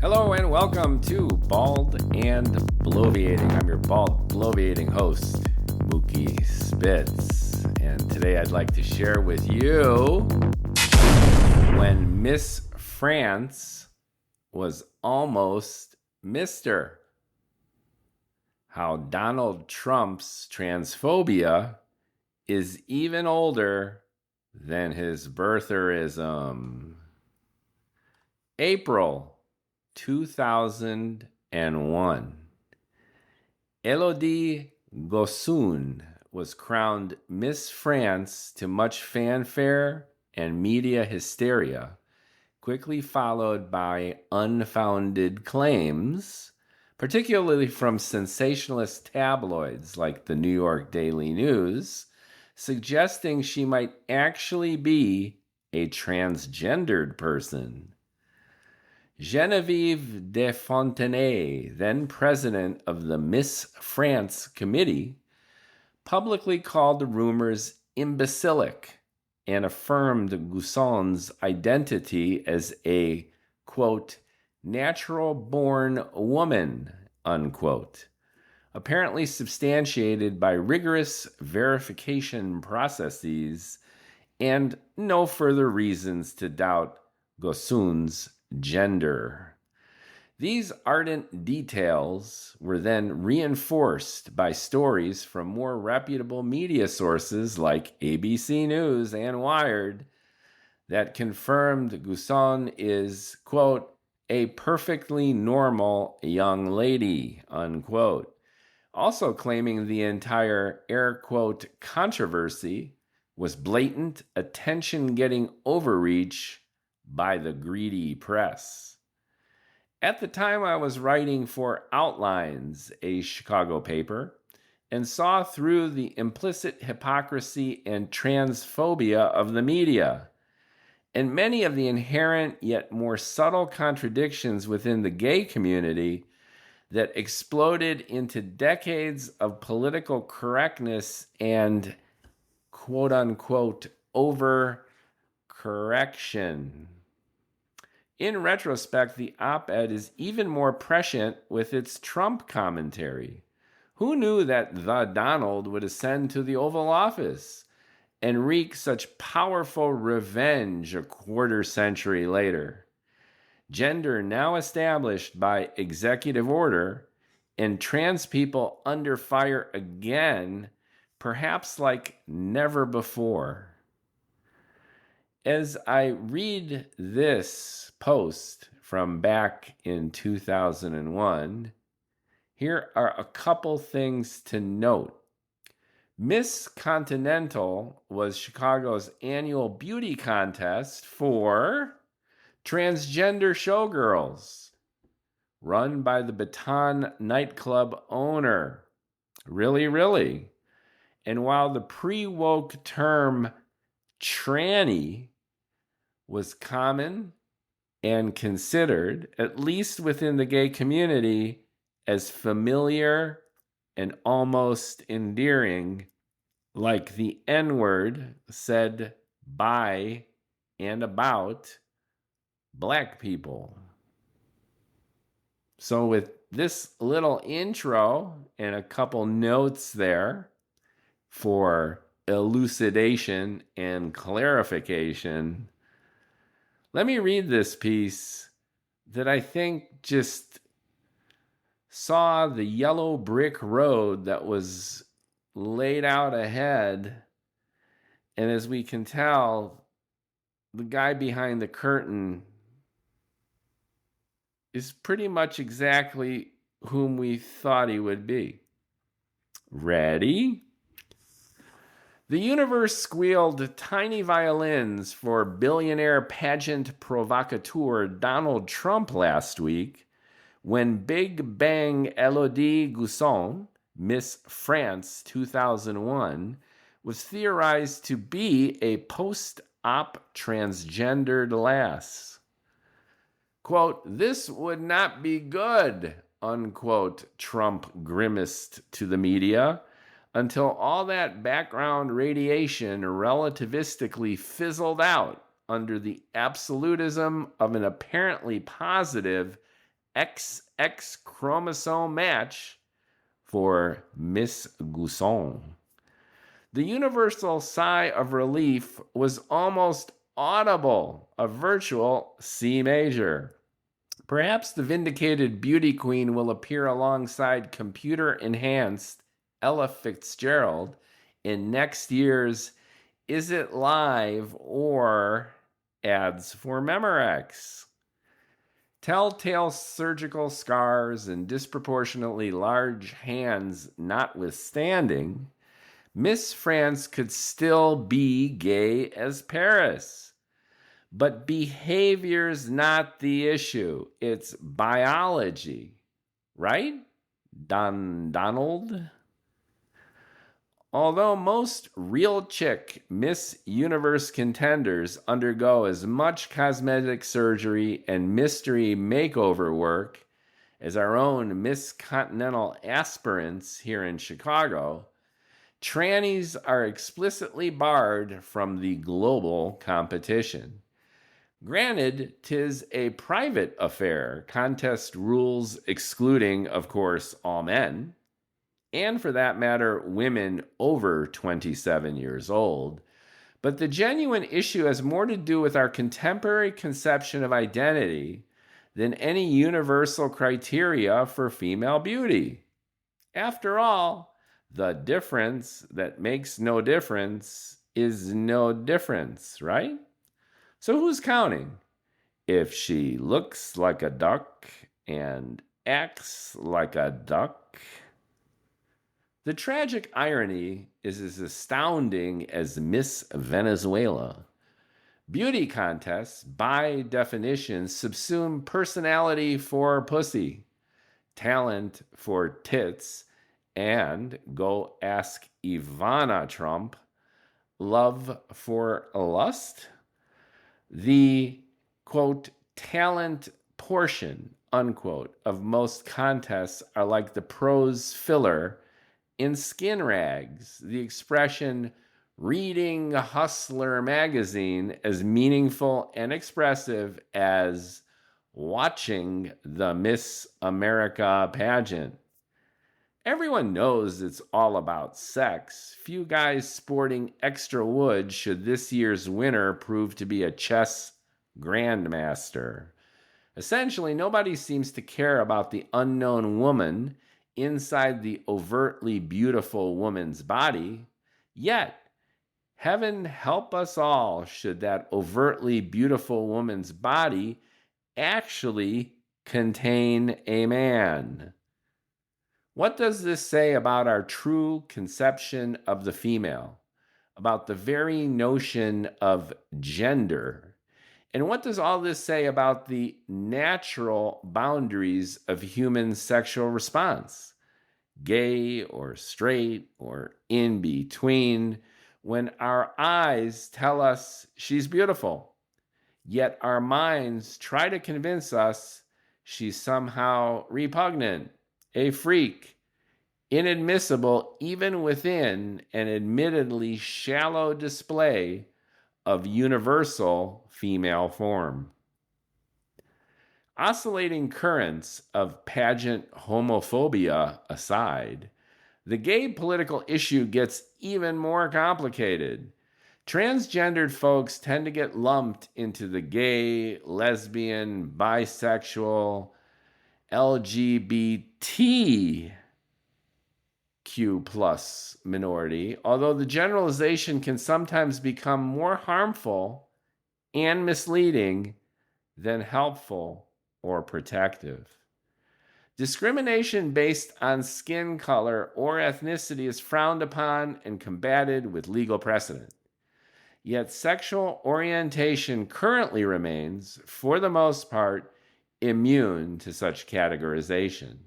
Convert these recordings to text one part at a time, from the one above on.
Hello and welcome to Bald and Bloviating. I'm your bald bloviating host, Mookie Spitz. And today I'd like to share with you when Miss France was almost Mr. How Donald Trump's transphobia is even older than his birtherism. April 2001. Elodie Gossuin was crowned Miss France to much fanfare and media hysteria, quickly followed by unfounded claims, particularly from sensationalist tabloids like the New York Daily News, suggesting she might actually be a transgendered person. Genevieve de Fontenay, then president of the Miss France Committee, publicly called the rumors imbecilic and affirmed Gossuin's identity as a, quote, natural-born woman, unquote, apparently substantiated by rigorous verification processes and no further reasons to doubt Gossuin's gender. These ardent details were then reinforced by stories from more reputable media sources like ABC News and Wired that confirmed Gossuin is, quote, a perfectly normal young lady, unquote. Also claiming the entire air quote controversy was blatant attention-getting overreach by the greedy press. At the time, I was writing for Outlines, a Chicago paper, and saw through the implicit hypocrisy and transphobia of the media, and many of the inherent yet more subtle contradictions within the gay community that exploded into decades of political correctness and quote-unquote overcorrection. In retrospect, the op-ed is even more prescient with its Trump commentary. Who knew that the Donald would ascend to the Oval Office and wreak such powerful revenge a quarter century later? Gender now established by executive order, and trans people under fire again, perhaps like never before. As I read this post from back in 2001, here are a couple things to note. Miss Continental was Chicago's annual beauty contest for transgender showgirls, run by the Baton nightclub owner. Really? And while the pre-woke term tranny was common and considered, at least within the gay community, as familiar and almost endearing, like the N-word said by and about Black people. So with this little intro and a couple notes there for elucidation and clarification, let me read this piece that I think just saw the yellow brick road that was laid out ahead. And as we can tell, the guy behind the curtain is pretty much exactly whom we thought he would be. Ready? The universe squealed tiny violins for billionaire pageant provocateur Donald Trump last week when Big Bang Elodie Gossuin, Miss France 2001, was theorized to be a post-op transgendered lass. Quote, this would not be good, unquote, Trump grimaced to the media, until all that background radiation relativistically fizzled out under the absolutism of an apparently positive XX chromosome match for Miss Gossuin. The universal sigh of relief was almost audible, a virtual C major. Perhaps the vindicated beauty queen will appear alongside computer-enhanced Ella Fitzgerald in next year's Is It Live or Ads for Memorex. Telltale surgical scars and disproportionately large hands notwithstanding, Miss France could still be gay as Paris. But behavior's not the issue. It's biology. Right? Donald? Although most real chick Miss Universe contenders undergo as much cosmetic surgery and mystery makeover work as our own Miss Continental aspirants here in Chicago, trannies are explicitly barred from the global competition. Granted, 'tis a private affair, contest rules excluding, of course, all men, and for that matter, women over 27 years old. But the genuine issue has more to do with our contemporary conception of identity than any universal criteria for female beauty. After all, the difference that makes no difference is no difference, right? So who's counting? If she looks like a duck and acts like a duck. The tragic irony is as astounding as Miss Venezuela. Beauty contests, by definition, subsume personality for pussy, talent for tits, and, go ask Ivana Trump, love for lust? The, quote, talent portion, unquote, of most contests are like the prose filler in Skin Rags, the expression reading Hustler magazine as meaningful and expressive as watching the Miss America pageant. Everyone knows it's all about sex. Few guys sporting extra wood should this year's winner prove to be a chess grandmaster. Essentially, nobody seems to care about the unknown woman inside the overtly beautiful woman's body. Yet, heaven help us all should that overtly beautiful woman's body actually contain a man. What does this say about our true conception of the female, about the very notion of gender? And what does all this say about the natural boundaries of human sexual response? Gay or straight or in between, when our eyes tell us she's beautiful, yet our minds try to convince us she's somehow repugnant, a freak, inadmissible even within an admittedly shallow display of universal female form. Oscillating currents of pageant homophobia aside, the gay political issue gets even more complicated. Transgendered folks tend to get lumped into the gay, lesbian, bisexual, LGBTQ plus minority, although the generalization can sometimes become more harmful and misleading than helpful or protective. Discrimination based on skin color or ethnicity is frowned upon and combated with legal precedent. Yet sexual orientation currently remains, for the most part, immune to such categorization.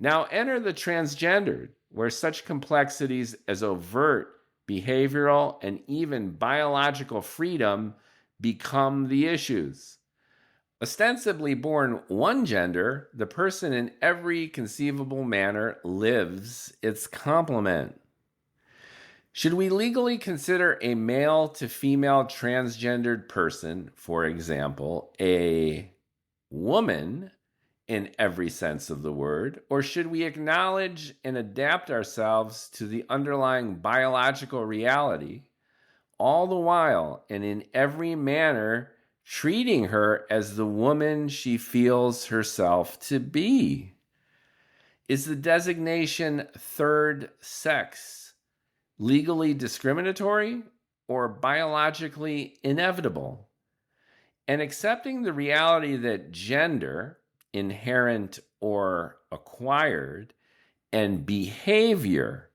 Now enter the transgendered, where such complexities as overt behavioral and even biological freedom become the issues. Ostensibly born one gender, the person in every conceivable manner lives its complement. Should we legally consider a male to female transgendered person, for example, a woman in every sense of the word? Or should we acknowledge and adapt ourselves to the underlying biological reality, all the while and in every manner treating her as the woman she feels herself to be? Is the designation third sex legally discriminatory or biologically inevitable? And accepting the reality that gender, inherent or acquired, and behavior,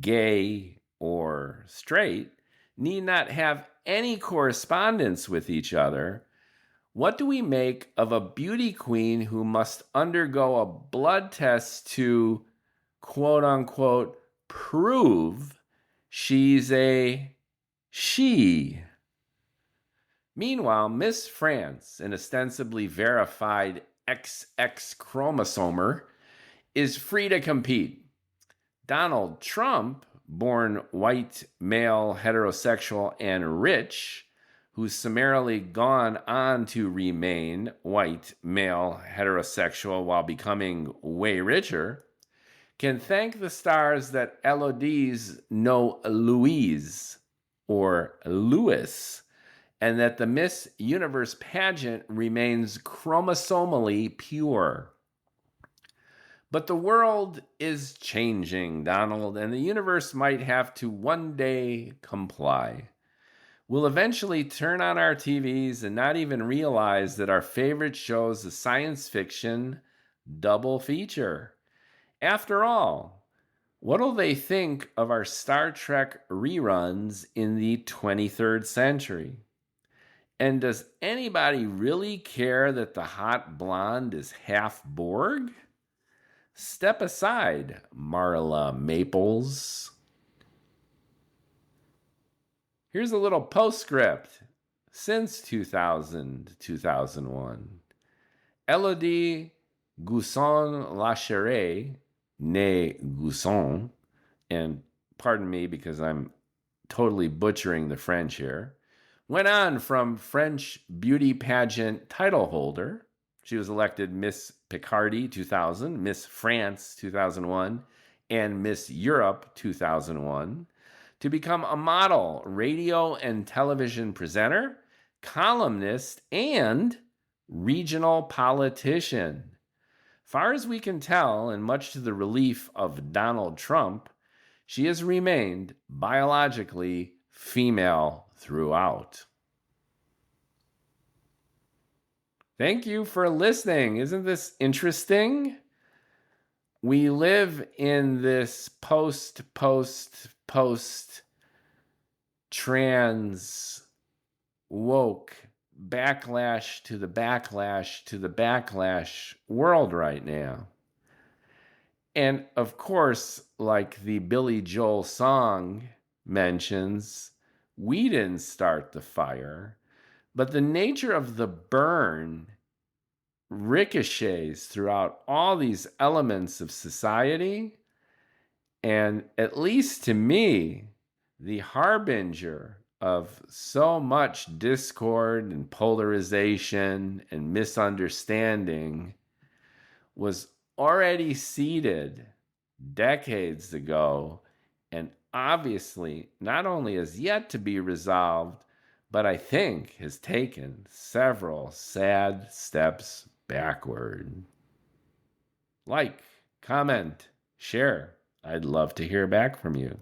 gay or straight, need not have any correspondence with each other, what do we make of a beauty queen who must undergo a blood test to, quote unquote, prove she's a she? Meanwhile, Miss France, an ostensibly verified XX chromosomer, is free to compete. Donald Trump, born white, male, heterosexual, and rich, who's summarily gone on to remain white, male, heterosexual while becoming way richer, can thank the stars that Elodie's no Louise or Louis, and that the Miss Universe pageant remains chromosomally pure. But the world is changing, Donald, and the universe might have to one day comply. We'll eventually turn on our TVs and not even realize that our favorite show's a science fiction double feature. After all, what'll they think of our Star Trek reruns in the 23rd century? And does anybody really care that the hot blonde is half Borg? Step aside, Marla Maples. Here's a little postscript. Since 2000-2001, Elodie Gossuin Lacheray, née Gossuin, and pardon me because I'm totally butchering the French here, went on from French beauty pageant title holder. She was elected Miss Picardy 2000, Miss France 2001, and Miss Europe 2001, to become a model, radio and television presenter, columnist, and regional politician. Far as we can tell, and much to the relief of Donald Trump, she has remained biologically female throughout. Thank you for listening. Isn't this interesting? We live in this post-trans woke backlash to the backlash to the backlash world right now. And of course, like the Billy Joel song mentions, we didn't start the fire, but the nature of the burn ricochets throughout all these elements of society. And at least to me, the harbinger of so much discord and polarization and misunderstanding was already seeded decades ago, and obviously not only has yet to be resolved, but I think has taken several sad steps backward. Like, comment, share. I'd love to hear back from you.